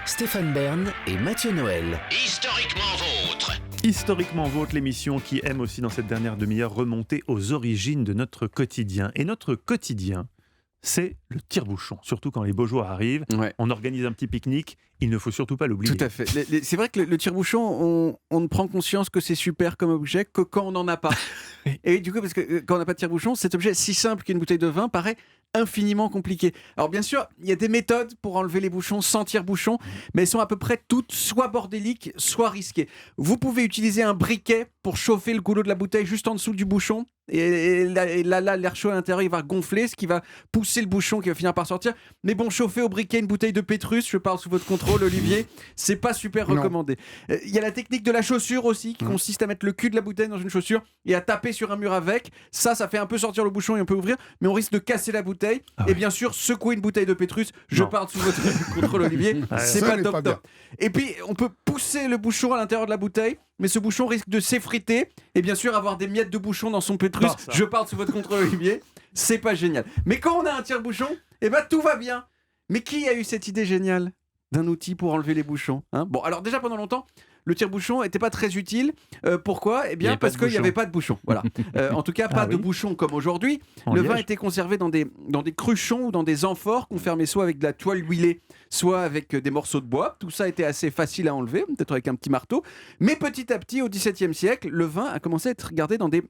Stéphane Bern et Mathieu Noël. Historiquement vôtre. Historiquement vôtre, l'émission qui aime aussi dans cette dernière demi-heure remonter aux origines de notre quotidien. Et notre quotidien, c'est le tire-bouchon. Surtout quand les beaux jours arrivent, on organise un petit pique-nique, il ne faut surtout pas l'oublier. Tout à fait. C'est vrai que le tire-bouchon, on ne prend conscience que c'est super comme objet que quand on n'en a pas. Et du coup, parce que quand on n'a pas de tire-bouchon, cet objet si simple qu'une bouteille de vin paraît infiniment compliqué. Alors bien sûr, il y a des méthodes pour enlever les bouchons sans tire-bouchon, mais elles sont à peu près toutes soit bordéliques, soit risquées. Vous pouvez utiliser un briquet pour chauffer le goulot de la bouteille juste en dessous du bouchon, et là, l'air chaud à l'intérieur, il va gonfler, ce qui va pousser le bouchon qui va finir par sortir. Mais bon, chauffer au briquet une bouteille de Pétrus, je parle sous votre contrôle, Olivier, c'est pas super recommandé. Il y a la technique de la chaussure aussi, qui consiste à mettre le cul de la bouteille dans une chaussure et à taper sur un mur avec. Ça fait un peu sortir le bouchon et on peut ouvrir, mais on risque de casser la bouteille. Et bien sûr, secouer une bouteille de Pétrus, je parle sous votre contrôle, Olivier, c'est pas top. Et puis, on peut pousser le bouchon à l'intérieur de la bouteille, mais ce bouchon risque de s'effriter et bien sûr avoir des miettes de bouchon dans son Pétrus. Je parle sous votre contrôle, Olivier, c'est pas génial. Mais quand on a un tire-bouchon, tout va bien. Mais qui a eu cette idée géniale d'un outil pour enlever les bouchons, hein? Bon, alors déjà pendant longtemps, le tire-bouchon n'était pas très utile. Pourquoi ? Parce qu'il n'y avait pas de bouchon. Voilà. En tout cas, pas de bouchon comme aujourd'hui. Le vin était conservé dans des cruchons ou dans des amphores qu'on fermait soit avec de la toile huilée, soit avec des morceaux de bois. Tout ça était assez facile à enlever, peut-être avec un petit marteau. Mais petit à petit, au XVIIe siècle, le vin a commencé à être gardé dans des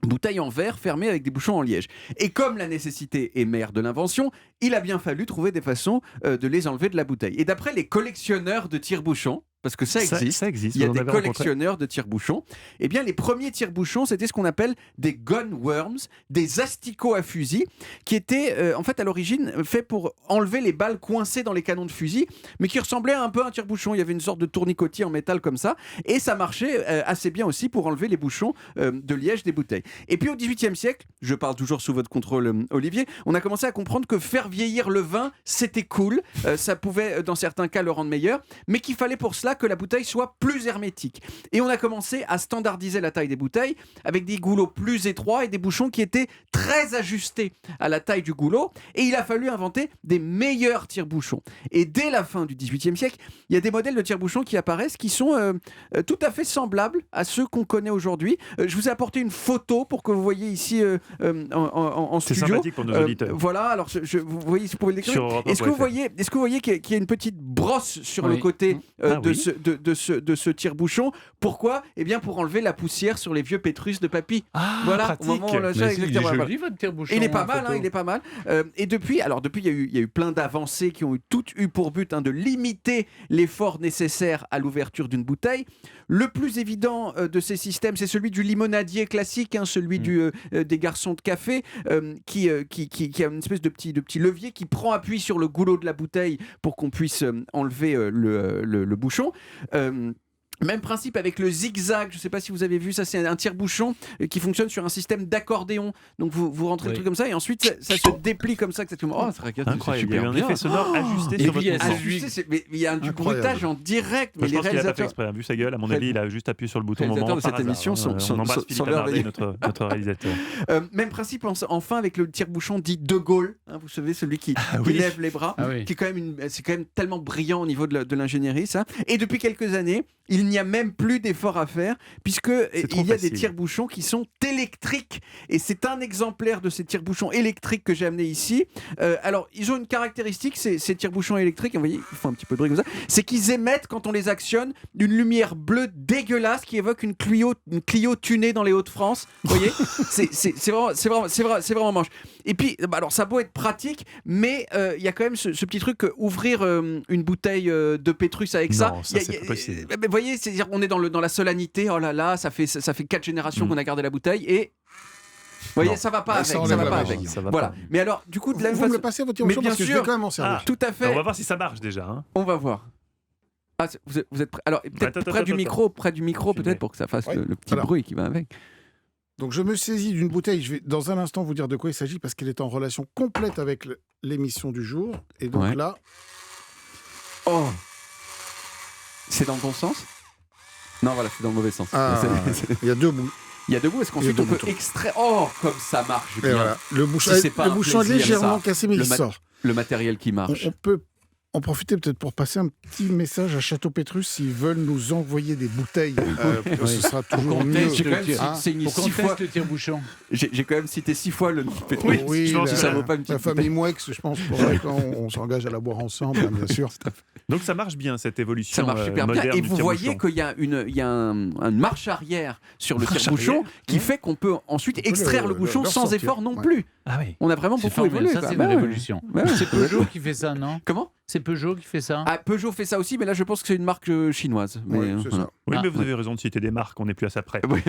bouteilles en verre fermées avec des bouchons en liège. Et comme la nécessité est mère de l'invention, il a bien fallu trouver des façons de les enlever de la bouteille. Et d'après les collectionneurs de tire-bouchons, parce que ça existe. Il y a des collectionneurs de tire-bouchons. Eh bien, les premiers tire-bouchons, c'était ce qu'on appelle des gunworms, des asticots à fusil, qui étaient en fait à l'origine faits pour enlever les balles coincées dans les canons de fusil, mais qui ressemblaient un peu à un tire-bouchon. Il y avait une sorte de tournicotis en métal comme ça, et ça marchait assez bien aussi pour enlever les bouchons de liège des bouteilles. Et puis au XVIIIe siècle, je parle toujours sous votre contrôle, Olivier, on a commencé à comprendre que faire vieillir le vin, c'était cool. Ça pouvait, dans certains cas, le rendre meilleur, mais qu'il fallait pour cela que la bouteille soit plus hermétique. Et on a commencé à standardiser la taille des bouteilles avec des goulots plus étroits et des bouchons qui étaient très ajustés à la taille du goulot. Et il a fallu inventer des meilleurs tire-bouchons. Et dès la fin du XVIIIe siècle, il y a des modèles de tire-bouchons qui apparaissent qui sont tout à fait semblables à ceux qu'on connaît aujourd'hui. Je vous ai apporté une photo pour que vous voyez ici en studio. C'est sympathique pour nos auditeurs. Voilà, alors vous voyez, vous pouvez le décrire. Est-ce que vous voyez qu'il y a une petite brosse sur le côté de ce tire-bouchon? Pourquoi ? Pour enlever la poussière sur les vieux Pétrus de papy. Voilà, pratique. Au moment où il est joli votre tire-bouchon. Il est pas mal, il est pas mal. Et depuis, il y a eu plein d'avancées qui ont toutes eu pour but de limiter l'effort nécessaire à l'ouverture d'une bouteille. Le plus évident de ces systèmes, c'est celui du limonadier classique, celui des garçons de café, qui a une espèce de petit levier qui prend appui sur le goulot de la bouteille pour qu'on puisse enlever le bouchon. Même principe avec le zigzag, je ne sais pas si vous avez vu ça, c'est un tire-bouchon qui fonctionne sur un système d'accordéon. Donc vous rentrez le truc comme ça et ensuite ça se déplie comme ça. Oh, c'est incroyable, il y a eu un effet sonore ajusté sur votre bouton. Mais il y a du bruitage en direct. Je pense qu'il n'a pas fait exprès, vu sa gueule, à mon avis, il a juste appuyé sur le bouton au moment de cette émission. On embrasse Philippe Amardé, notre réalisateur. Même principe enfin avec le tire-bouchon dit De Gaulle, vous savez, celui qui lève les bras, qui c'est quand même tellement brillant au niveau de l'ingénierie, ça. Et depuis quelques années, il n'y a même plus d'efforts à faire puisqu'il y a des tire-bouchons qui sont électriques. Et c'est un exemplaire de ces tire-bouchons électriques que j'ai amené ici. Alors, ils ont une caractéristique, ces tire-bouchons électriques, vous voyez, ils font un petit peu de bruit comme ça, c'est qu'ils émettent, quand on les actionne, une lumière bleue dégueulasse qui évoque une Clio tunée dans les Hauts-de-France. Vous voyez, c'est vraiment moche. Et puis, alors, ça a beau être pratique, mais il y a quand même ce petit truc, ouvrir une bouteille de Pétrus avec ça. Non, ça, c'est pas possible. Vous voyez, c'est-à-dire on est dans la solennité. Oh là là, ça fait 4 générations qu'on a gardé la bouteille et vous voyez, ça va pas avec. Ça va pas avec. Voilà. Mais alors, du coup, de la même façon, me le passez votre tire-bouchon parce que je vais quand même en servir. Tout à fait. On va voir si ça marche déjà. On va voir. Vous êtes prêts ? Alors, peut-être près du micro, peut-être pour que ça fasse le petit bruit qui va avec. Donc, je me saisis d'une bouteille. Je vais dans un instant vous dire de quoi il s'agit parce qu'elle est en relation complète avec l'émission du jour. Et donc là. Oh. C'est dans le bon sens ? Non, voilà, c'est dans le mauvais sens. Il y a deux bouts. Il y a deux bouts, est-ce qu'ensuite on peut extraire... Oh, comme ça marche bien. Voilà. Le bouchon est légèrement cassé, mais il sort. Le matériel qui marche. On peut en profiter peut-être pour passer un petit message à Château Pétrus s'ils veulent nous envoyer des bouteilles. Ce sera toujours mieux. C'est une Pour qu'on 6 fois. teste le tire-bouchon. J'ai quand même cité 6 fois le nom de Pétrus. Oui, je pense que ça vaut pas une petite la famille Mouex, je pense, faudrait qu'on s'engage à la boire ensemble, hein, bien sûr. Donc ça marche bien cette évolution Ça marche super bien. moderne Et du vous voyez tire-bouchon. qu'il y a une marche arrière sur le tire-bouchon qui fait qu'on peut ensuite extraire le bouchon sans ressortir. effort non Ouais. plus. Ah oui. On a vraiment C'est beaucoup formidable. évolué. Ça, quoi. c'est une Bah ouais. révolution. Bah ouais. C'est Peugeot qui fait ça, non? Comment? C'est Peugeot qui fait ça? Ah, Peugeot fait ça aussi, mais là je pense que c'est une marque chinoise. Mais, Oui, c'est ça. Oui, Ah, mais vous avez raison de citer des marques, on n'est plus à ça près. Ouais,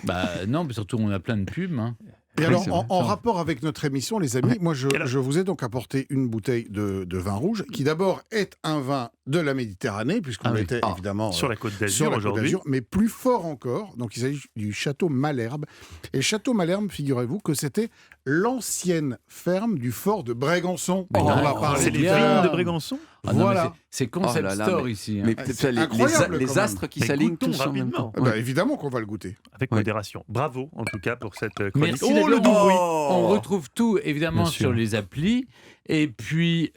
Bah non, mais surtout on a plein de pubs. Hein. Et Oui, alors, c'est en rapport avec notre émission, les amis, moi, je vous ai donc apporté une bouteille de vin rouge, qui d'abord est un vin de la Méditerranée, puisqu'on était évidemment Sur la Côte sur d'Azur la Côte aujourd'hui. d'Azur, mais plus fort encore. Donc, il s'agit du château Malherbe. Et le château Malherbe, figurez-vous que c'était l'ancienne ferme du fort de Brégançon. Mais On non, en a parlé C'est les tout à l'heure. vignes de Brégançon. Ah non, Voilà. mais c'est concept Oh là là, store mais- ici. Hein. Mais c'est incroyable, les quand même. astres qui Mais s'alignent goûtons tous en même rapidement. temps. Ah bah, évidemment qu'on va le goûter. Avec Ouais. modération. Bravo en tout cas pour cette chronique. Merci Oh d'être le là. doux bruit. On retrouve tout évidemment Bien sûr. sur les applis et puis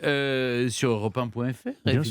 sur europe1.fr. Bien